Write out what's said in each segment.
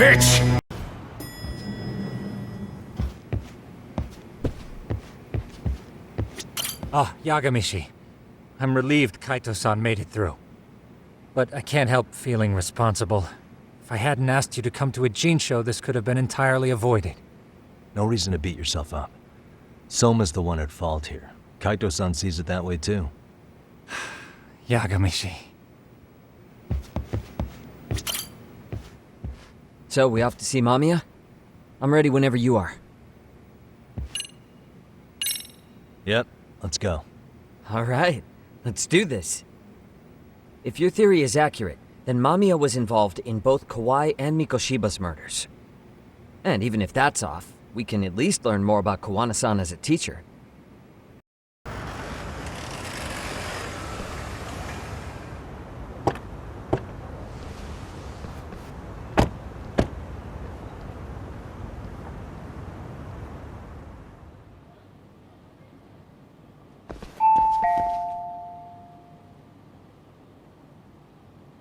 bitch! Ah, Yagamishi. I'm relieved Kaito-san made it through. But I can't help feeling responsible. If I hadn't asked you to come to a Jin show, this could have been entirely avoided. No reason to beat yourself up. Soma's the one at fault here. Kaito-san sees it that way too. Yagamishi. So, we off to see Mamiya? I'm ready whenever you are. Yep, let's go. Alright, let's do this. If your theory is accurate, then Mamiya was involved in both Kawai and Mikoshiba's murders. And even if that's off, we can at least learn more about Kawana-san as a teacher.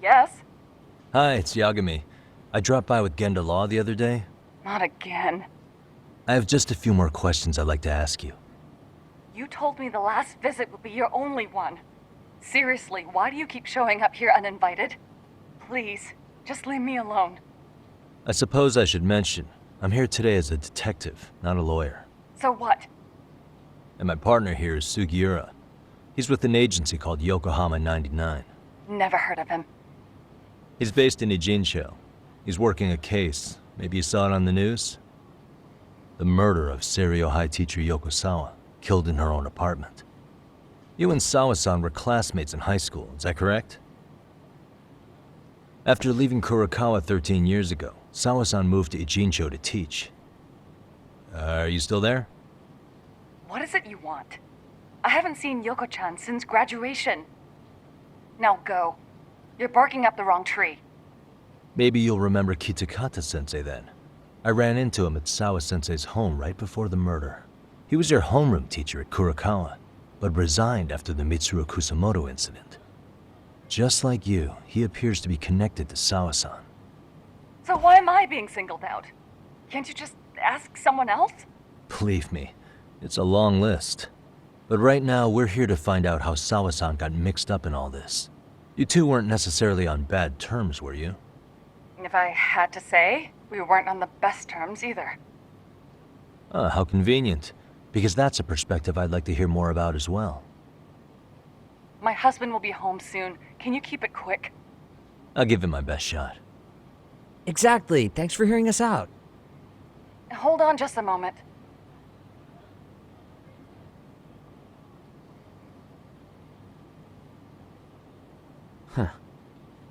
Yes? Hi, it's Yagami. I dropped by with Genda Law the other day. Not again. I have just a few more questions I'd like to ask you. You told me the last visit would be your only one. Seriously, why do you keep showing up here uninvited? Please, just leave me alone. I suppose I should mention, I'm here today as a detective, not a lawyer. So what? And my partner here is Sugiura. He's with an agency called Yokohama 99. Never heard of him. He's based in Ijincho. He's working a case. Maybe you saw it on the news? The murder of Seiryo High teacher Yoko Sawa, killed in her own apartment. You and Sawa-san were classmates in high school, is that correct? After leaving Kurokawa 13 years ago, Sawa-san moved to Ijincho to teach. Are you still there? What is it you want? I haven't seen Yoko-chan since graduation. Now go. You're barking up the wrong tree. Maybe you'll remember Kitakata-sensei then. I ran into him at Sawa-sensei's home right before the murder. He was your homeroom teacher at Kurokawa, but resigned after the Mitsuru Kusamoto incident. Just like you, he appears to be connected to Sawa-san. So why am I being singled out? Can't you just ask someone else? Believe me, it's a long list. But right now, we're here to find out how Sawa-san got mixed up in all this. You two weren't necessarily on bad terms, were you? If I had to say, we weren't on the best terms either. Ah, how convenient. Because that's a perspective I'd like to hear more about as well. My husband will be home soon. Can you keep it quick? I'll give it my best shot. Exactly, thanks for hearing us out. Hold on just a moment.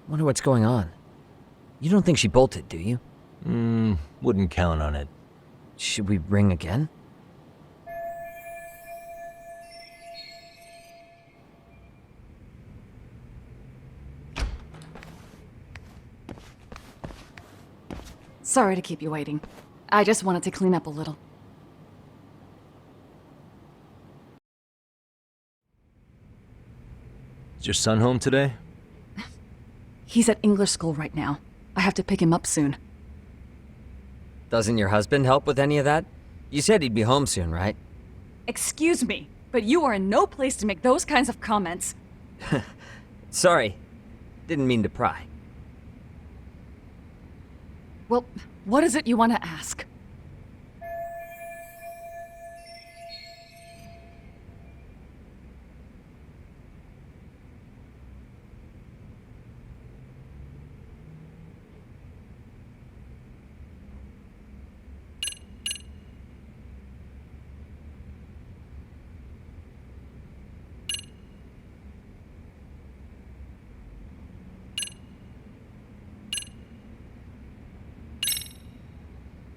Wonder what's going on. You don't think she bolted, do you? Wouldn't count on it. Should we ring again? Sorry to keep you waiting. I just wanted to clean up a little. Is your son home today? He's at English school right now. I have to pick him up soon. Doesn't your husband help with any of that? You said he'd be home soon, right? Excuse me, but you are in no place to make those kinds of comments. Sorry. Didn't mean to pry. Well, what is it you want to ask?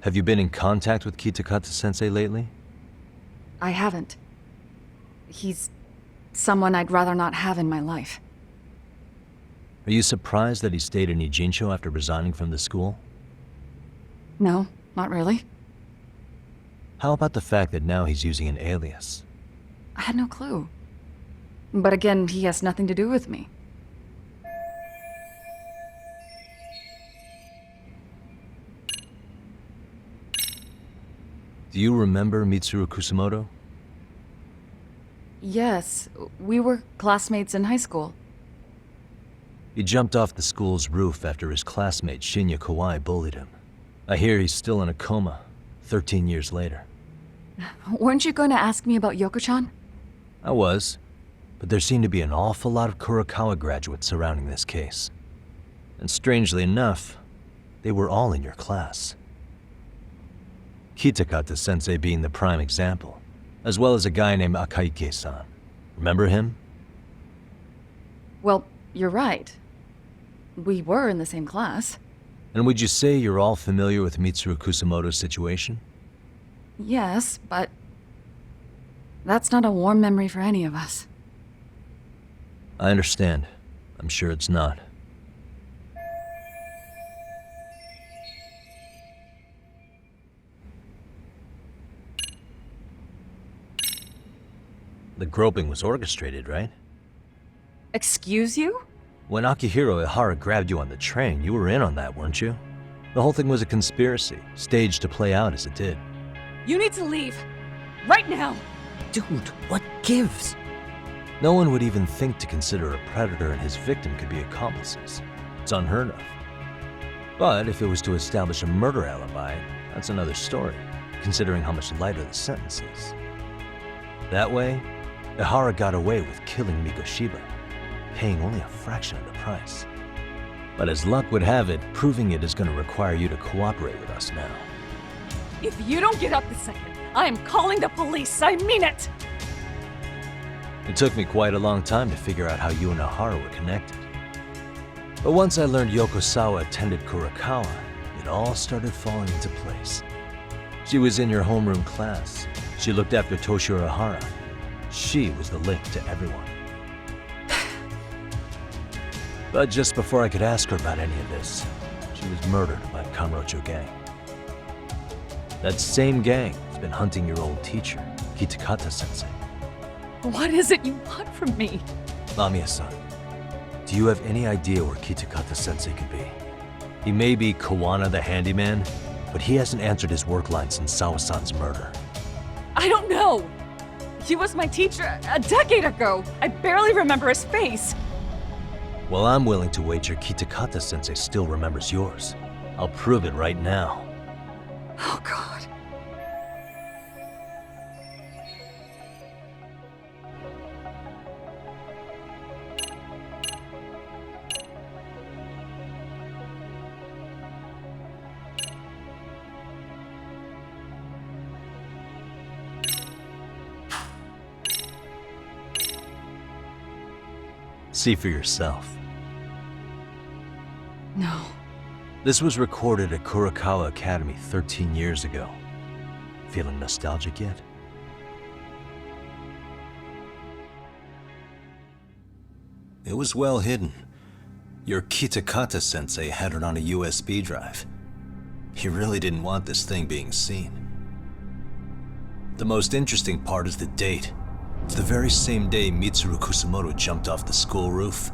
Have you been in contact with Kitakata-sensei lately? I haven't. He's someone I'd rather not have in my life. Are you surprised that he stayed in Ijincho after resigning from the school? No, not really. How about the fact that now he's using an alias? I had no clue. But again, he has nothing to do with me. Do you remember Mitsuru Kusamoto? Yes, we were classmates in high school. He jumped off the school's roof after his classmate Shinya Kawai bullied him. I hear he's still in a coma, 13 years later. Weren't you going to ask me about Yoko-chan? I was, but there seemed to be an awful lot of Kurokawa graduates surrounding this case. And strangely enough, they were all in your class. Kitakata-sensei being the prime example, as well as a guy named Akaike-san. Remember him? Well, you're right. We were in the same class. And would you say you're all familiar with Mitsuru Kusamoto's situation? Yes, but that's not a warm memory for any of us. I understand. I'm sure it's not. The groping was orchestrated, right? Excuse you? When Akihiro Ihara grabbed you on the train, you were in on that, weren't you? The whole thing was a conspiracy, staged to play out as it did. You need to leave. Right now! Dude, what gives? No one would even think to consider a predator and his victim could be accomplices. It's unheard of. But if it was to establish a murder alibi, that's another story, considering how much lighter the sentence is. That way, Ihara got away with killing Mikoshiba, paying only a fraction of the price. But as luck would have it, proving it is going to require you to cooperate with us now. If you don't get up this second, I am calling the police. I mean it! It took me quite a long time to figure out how you and Ihara were connected. But once I learned Yokosawa attended Kurokawa, it all started falling into place. She was in your homeroom class. She looked after Toshiro Ihara. She was the link to everyone. But just before I could ask her about any of this, she was murdered by Kanrocho gang. That same gang has been hunting your old teacher, Kitakata-sensei. What is it you want from me? Mamiya-san, do you have any idea where Kitakata-sensei could be? He may be Kawana the handyman, but he hasn't answered his work line since Sawa-san's murder. I don't know. He was my teacher a decade ago. I barely remember his face. Well, I'm willing to wager Kitakata-sensei still remembers yours. I'll prove it right now. Oh, God. See for yourself. No. This was recorded at Kurokawa Academy 13 years ago. Feeling nostalgic yet? It was well hidden. Your Kitakata-sensei had it on a USB drive. He really didn't want this thing being seen. The most interesting part is the date. It's the very same day Mitsuru Kusamoto jumped off the school roof.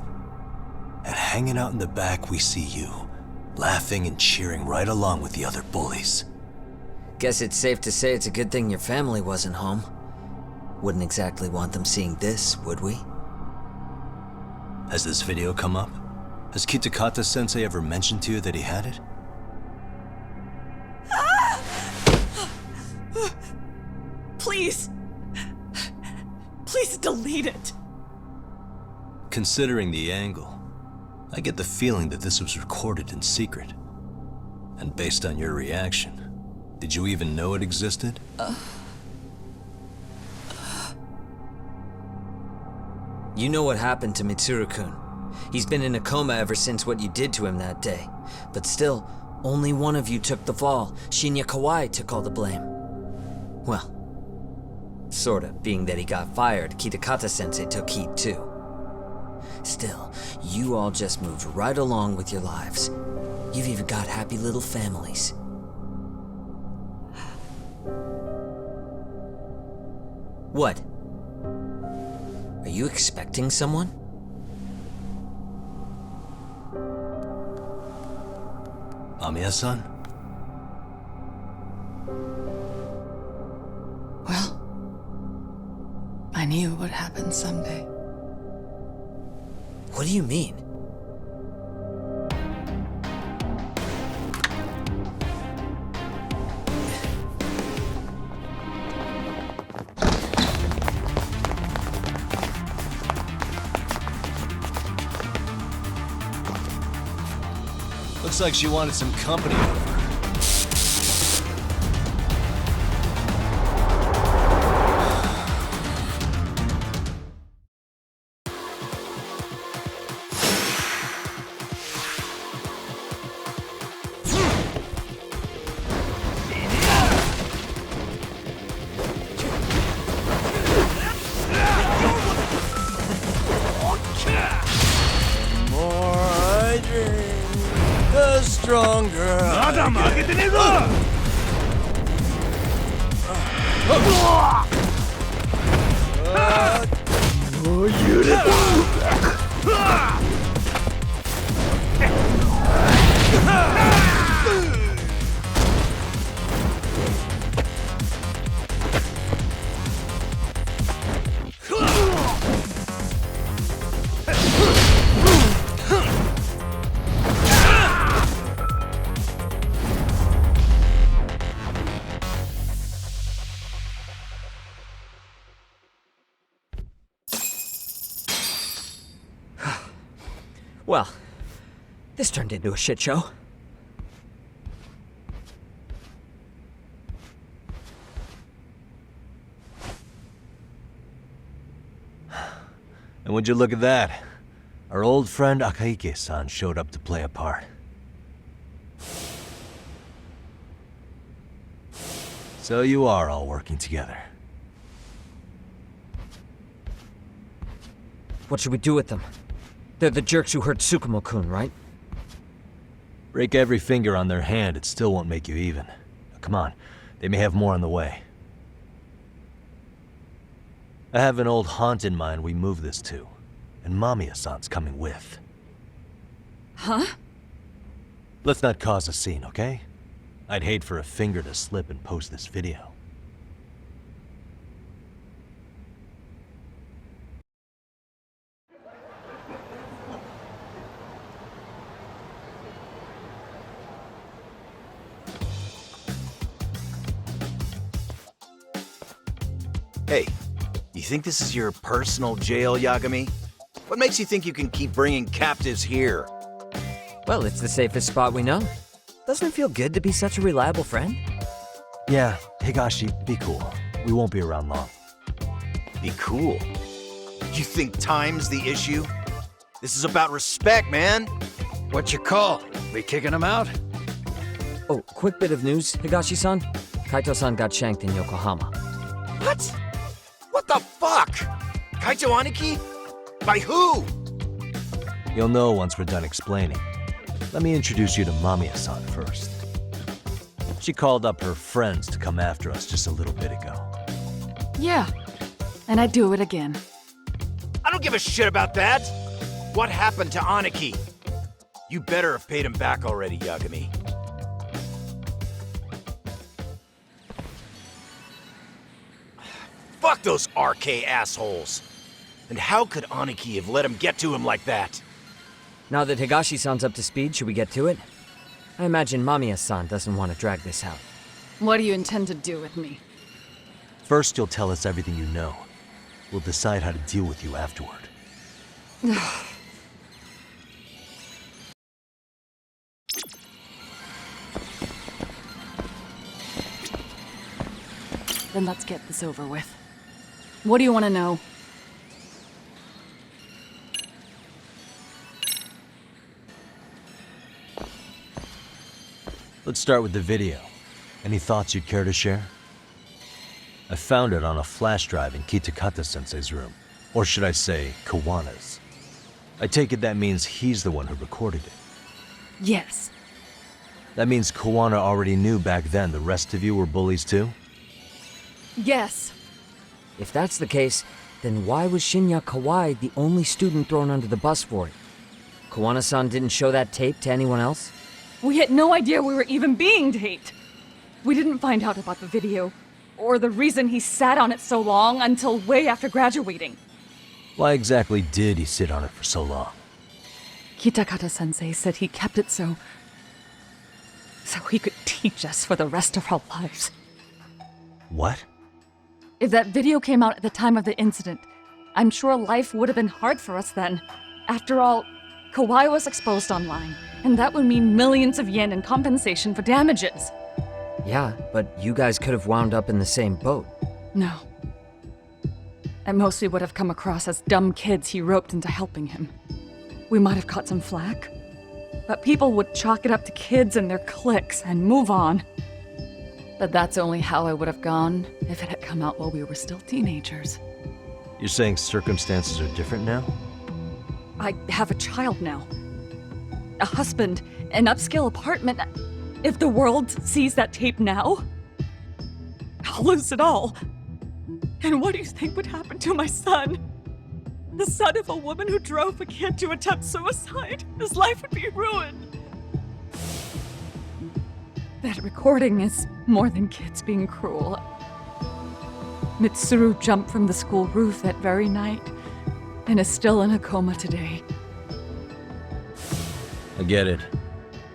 And hanging out in the back, we see you, laughing and cheering right along with the other bullies. Guess it's safe to say it's a good thing your family wasn't home. Wouldn't exactly want them seeing this, would we? Has this video come up? Has Kitakata-sensei ever mentioned to you that he had it? Please. Please delete it. Considering the angle, I get the feeling that this was recorded in secret. And based on your reaction, did you even know it existed? You know what happened to Mitsuru-kun. He's been in a coma ever since what you did to him that day. But still, only one of you took the fall. Shinya Kawai took all the blame. Well, sorta, being that he got fired, Kitakata-sensei took heat too. Still, you all just moved right along with your lives. You've even got happy little families. What? Are you expecting someone? Mamiya-san? knew it would happen someday. What do you mean? Looks like she wanted some company over. The more I drink, the stronger Well, this turned into a shit show. And would you look at that? Our old friend Akaike-san showed up to play a part. So you are all working together. What should we do with them? They're the jerks who hurt Tsukumo-kun, right? Break every finger on their hand, it still won't make you even. Now, come on, they may have more on the way. I have an old haunt in mind we move this to, and Mamiya-san's coming with. Huh? Let's not cause a scene, okay? I'd hate for a finger to slip and post this video. Hey, you think this is your personal jail, Yagami? What makes you think you can keep bringing captives here? Well, it's the safest spot we know. Doesn't it feel good to be such a reliable friend? Yeah, Higashi, be cool. We won't be around long. Be cool. You think time's the issue? This is about respect, man. What you call? We kicking him out? Oh, quick bit of news, Higashi-san. Kaito-san got shanked in Yokohama. What? What the fuck? Kaito Aniki? By who? You'll know once we're done explaining. Let me introduce you to Mamiya-san first. She called up her friends to come after us just a little bit ago. Yeah. And I'd do it again. I don't give a shit about that. What happened to Aniki? You better have paid him back already, Yagami. Fuck those RK assholes. And how could Aniki have let him get to him like that? Now that Higashi-san's up to speed, should we get to it? I imagine Mamiya-san doesn't want to drag this out. What do you intend to do with me? First, you'll tell us everything you know. We'll decide how to deal with you afterward. Then let's get this over with. What do you want to know? Let's start with the video. Any thoughts you'd care to share? I found it on a flash drive in Kitakata-sensei's room. Or should I say, Kawana's. I take it that means he's the one who recorded it. Yes. That means Kawana already knew back then the rest of you were bullies too? Yes. If that's the case, then why was Shinya Kawai the only student thrown under the bus for it? Kawana-san didn't show that tape to anyone else? We had no idea we were even being taped. We didn't find out about the video or the reason he sat on it so long until way after graduating. Why exactly did he sit on it for so long? Kitakata-sensei said he kept it so he could teach us for the rest of our lives. What? If that video came out at the time of the incident, I'm sure life would have been hard for us then. After all, Kawai was exposed online, and that would mean millions of yen in compensation for damages. Yeah, but you guys could have wound up in the same boat. No. At most, we would have come across as dumb kids he roped into helping him. We might have caught some flack, but people would chalk it up to kids and their cliques and move on. But that's only how I would have gone if it had come out while we were still teenagers. You're saying circumstances are different now? I have a child now. A husband, an upscale apartment. If the world sees that tape now, I'll lose it all. And what do you think would happen to my son? The son of a woman who drove a kid to attempt suicide. His life would be ruined. That recording is more than kids being cruel. Mitsuru jumped from the school roof that very night and is still in a coma today. I get it.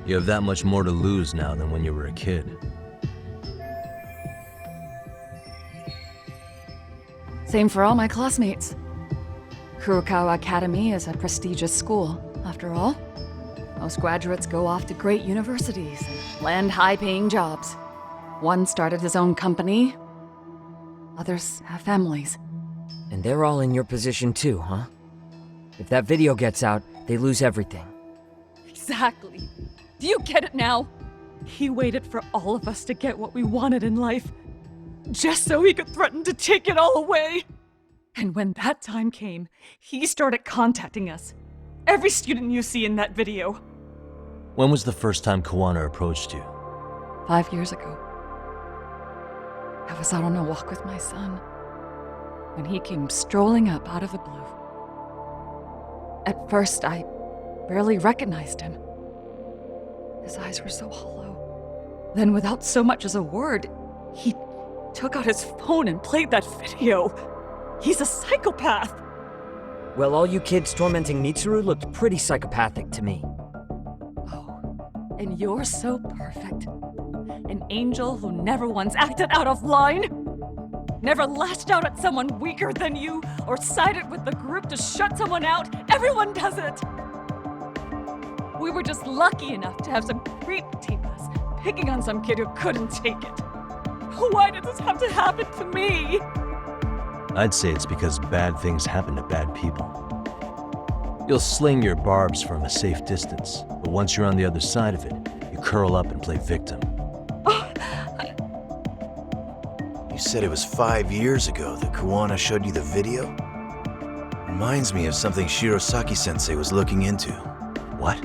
You have that much more to lose now than when you were a kid. Same for all my classmates. Kurokawa Academy is a prestigious school, after all. Most graduates go off to great universities and land high-paying jobs. One started his own company. Others have families. And they're all in your position too, huh? If that video gets out, they lose everything. Exactly. Do you get it now? He waited for all of us to get what we wanted in life, just so he could threaten to take it all away. And when that time came, he started contacting us. Every student you see in that video. When was the first time Kawana approached you? 5 years ago. I was out on a walk with my son when he came strolling up out of the blue. At first, I barely recognized him. His eyes were so hollow. Then, without so much as a word, he took out his phone and played that video. He's a psychopath. Well, all you kids tormenting Mitsuru looked pretty psychopathic to me. Oh, and you're so perfect. An angel who never once acted out of line. Never lashed out at someone weaker than you, or sided with the group to shut someone out. Everyone does it. We were just lucky enough to have some creep tape us, picking on some kid who couldn't take it. Why did this have to happen to me? I'd say it's because bad things happen to bad people. You'll sling your barbs from a safe distance, but once you're on the other side of it, you curl up and play victim. You said it was 5 years ago that Kawana showed you the video? Reminds me of something Shirosaki-sensei was looking into. What?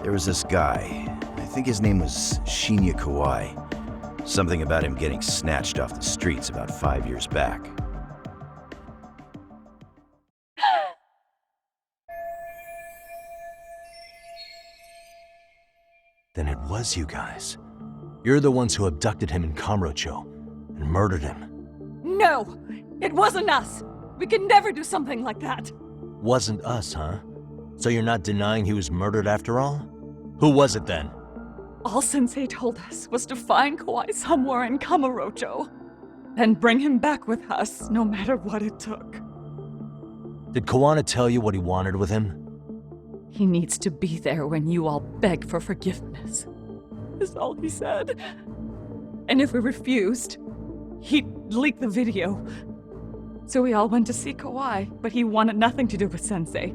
There was this guy, I think his name was Shinya Kawai. Something about him getting snatched off the streets about 5 years back. Then it was you guys. You're the ones who abducted him in Kamurocho and murdered him. No, it wasn't us. We could never do something like that. Wasn't us, huh? So you're not denying he was murdered after all? Who was it then? All Sensei told us was to find Kawai somewhere in Kamurocho, then bring him back with us, no matter what it took. Did Kawana tell you what he wanted with him? He needs to be there when you all beg for forgiveness, is all he said. And if we refused, he'd leak the video. So we all went to see Kawai, but he wanted nothing to do with Sensei.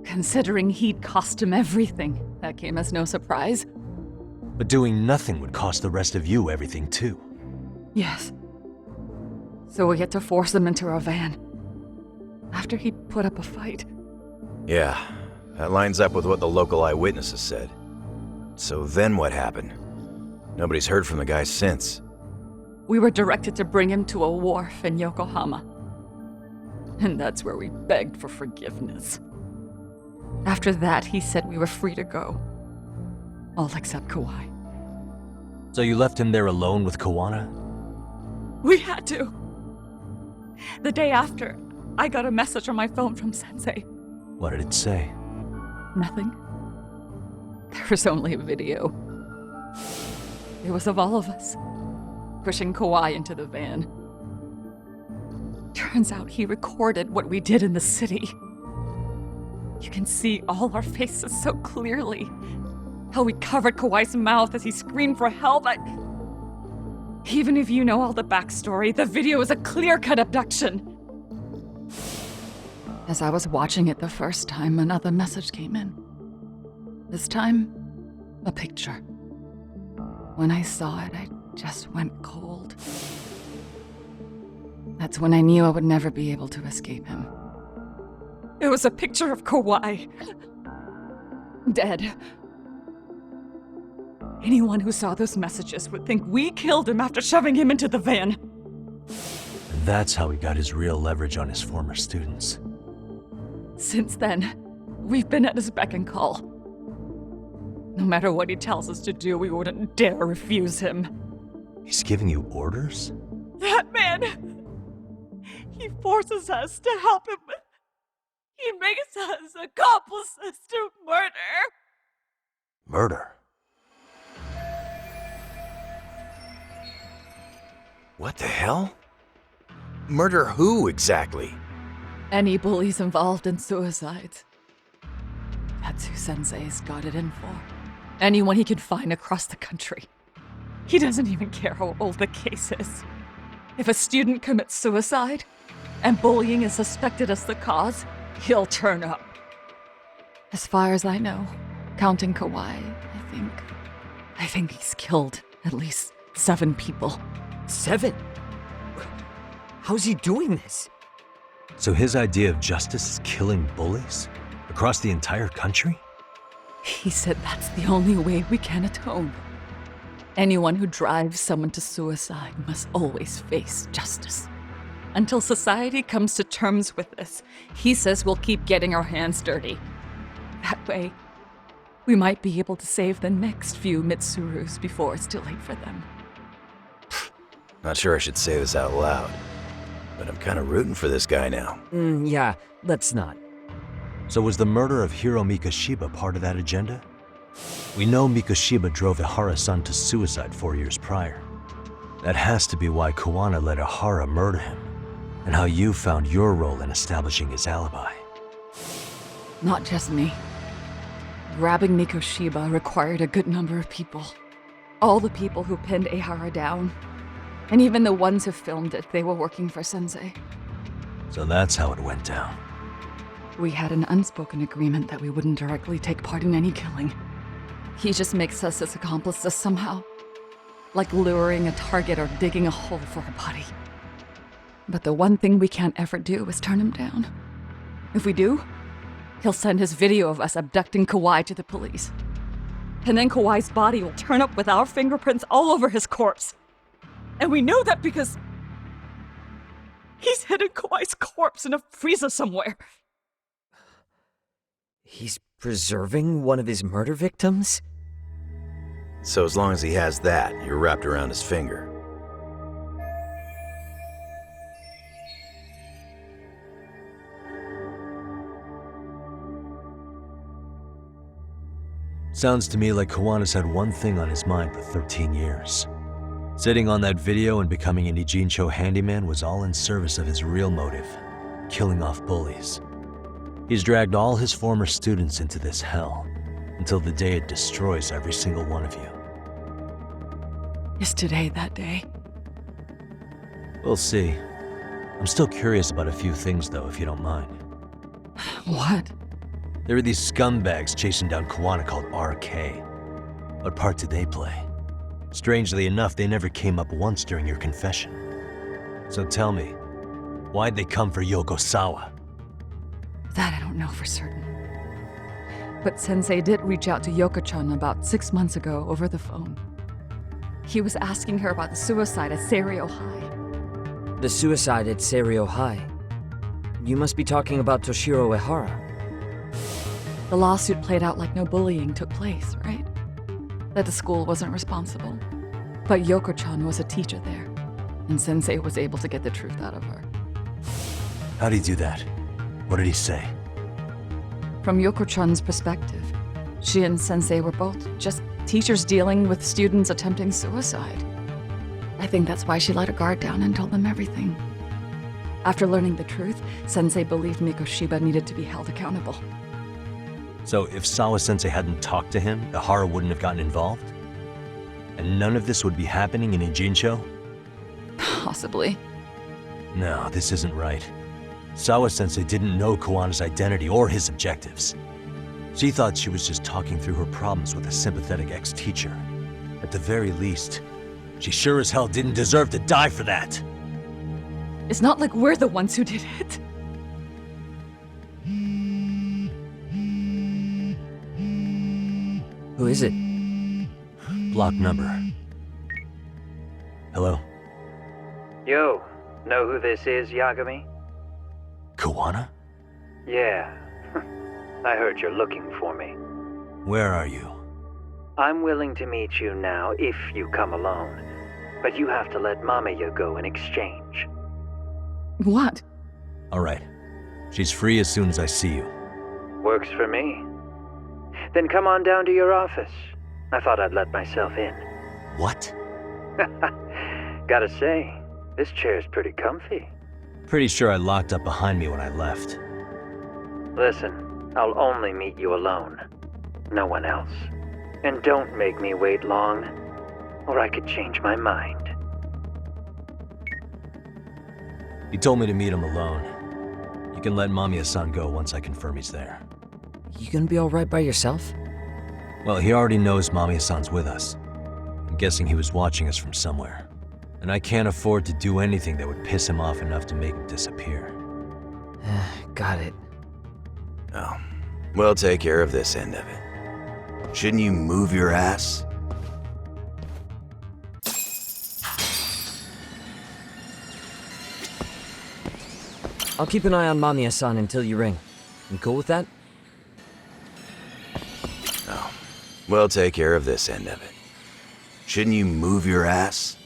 Considering he'd cost him everything, that came as no surprise. But doing nothing would cost the rest of you everything too. Yes. So we had to force him into our van. After he put up a fight. Yeah, that lines up with what the local eyewitnesses said. So then what happened? Nobody's heard from the guy since. We were directed to bring him to a wharf in Yokohama. And that's where we begged for forgiveness. After that, he said we were free to go. All except Kawai. So you left him there alone with Kawana? We had to. The day after, I got a message on my phone from Sensei. What did it say? Nothing. There was only a video. It was of all of us, pushing Kawhi into the van. Turns out he recorded what we did in the city. You can see all our faces so clearly. How we covered Kawhi's mouth as he screamed for help. Even if you know all the backstory, the video is a clear-cut abduction. As I was watching it the first time, another message came in. This time, a picture. When I saw it, I just went cold. That's when I knew I would never be able to escape him. It was a picture of Kawhi. Dead. Anyone who saw those messages would think we killed him after shoving him into the van. And that's how he got his real leverage on his former students. Since then, we've been at his beck and call. No matter what he tells us to do, we wouldn't dare refuse him. He's giving you orders? That man! He forces us to help him with... He makes us accomplices to murder! Murder? What the hell? Murder who exactly? Any bullies involved in suicides. That's who Sensei's got it in for. Anyone he can find across the country. He doesn't even care how old the case is. If a student commits suicide, and bullying is suspected as the cause, he'll turn up. As far as I know, counting Kawhi, I think he's killed at least 7 people. 7? How's he doing this? So his idea of justice is killing bullies? Across the entire country? He said that's the only way we can atone. Anyone who drives someone to suicide must always face justice. Until society comes to terms with this, he says we'll keep getting our hands dirty. That way, we might be able to save the next few Mitsurus before it's too late for them. Not sure I should say this out loud, but I'm kind of rooting for this guy now. Yeah, let's not. So was the murder of Hiro Mikoshiba part of that agenda? We know Mikoshiba drove Ihara-san to suicide 4 years prior. That has to be why Kawana let Ihara murder him, and how you found your role in establishing his alibi. Not just me. Grabbing Mikoshiba required a good number of people. All the people who pinned Ihara down. And even the ones who filmed it, they were working for Sensei. So that's how it went down. We had an unspoken agreement that we wouldn't directly take part in any killing. He just makes us his accomplices somehow. Like luring a target or digging a hole for a body. But the one thing we can't ever do is turn him down. If we do, he'll send his video of us abducting Kawhi to the police. And then Kawhi's body will turn up with our fingerprints all over his corpse. And we know that because he's hidden Kawhi's corpse in a freezer somewhere. He's preserving one of his murder victims? So as long as he has that, you're wrapped around his finger. Sounds to me like Kawana's had one thing on his mind for 13 years. Sitting on that video and becoming an Ijincho handyman was all in service of his real motive, killing off bullies. He's dragged all his former students into this hell, until the day it destroys every single one of you. Is today that day? We'll see. I'm still curious about a few things though, if you don't mind. What? There are these scumbags chasing down Kawana called RK. What part did they play? Strangely enough, they never came up once during your confession. So tell me, why'd they come for Yokosawa? That I don't know for certain. But Sensei did reach out to Yoko-chan about 6 months ago over the phone. He was asking her about the suicide at Seiryo High. The suicide at Seiryo High? You must be talking about Toshiro Ehara. The lawsuit played out like no bullying took place, right? That the school wasn't responsible. But Yoko-chan was a teacher there. and Sensei was able to get the truth out of her. How'd he do that? What did he say? From Yoko-chan's perspective, she and Sensei were both just teachers dealing with students attempting suicide. I think that's why she let her guard down and told them everything. After learning the truth, Sensei believed Mikoshiba needed to be held accountable. So if Sawa-sensei hadn't talked to him, Ihara wouldn't have gotten involved? And none of this would be happening in Ijincho? Possibly. No, this isn't right. Sawa-sensei didn't know Kawana's identity or his objectives. She thought she was just talking through her problems with a sympathetic ex-teacher. At the very least, she sure as hell didn't deserve to die for that! It's not like we're the ones who did it. Who is it? Block number. Hello? Yo, know who this is, Yagami? Kawana? Yeah. I heard you're looking for me. Where are you? I'm willing to meet you now if you come alone. But you have to let Mamiya go in exchange. What? Alright. She's free as soon as I see you. Works for me. Then come on down to your office. I thought I'd let myself in. What? Gotta say, this chair's pretty comfy. Pretty sure I locked up behind me when I left. Listen, I'll only meet you alone. No one else. And don't make me wait long, or I could change my mind. He told me to meet him alone. You can let Mamiya-san go once I confirm he's there. You gonna be alright by yourself? Well, he already knows Mamiya-san's with us. I'm guessing he was watching us from somewhere. And I can't afford to do anything that would piss him off enough to make him disappear. Got it. Oh, we'll take care of this end of it. Shouldn't you move your ass? I'll keep an eye on Mamiya-san until you ring. You cool with that? Oh, we'll take care of this end of it. Shouldn't you move your ass?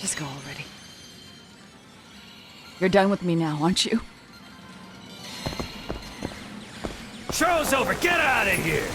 Just go already. You're done with me now, aren't you? Show's over! Get out of here!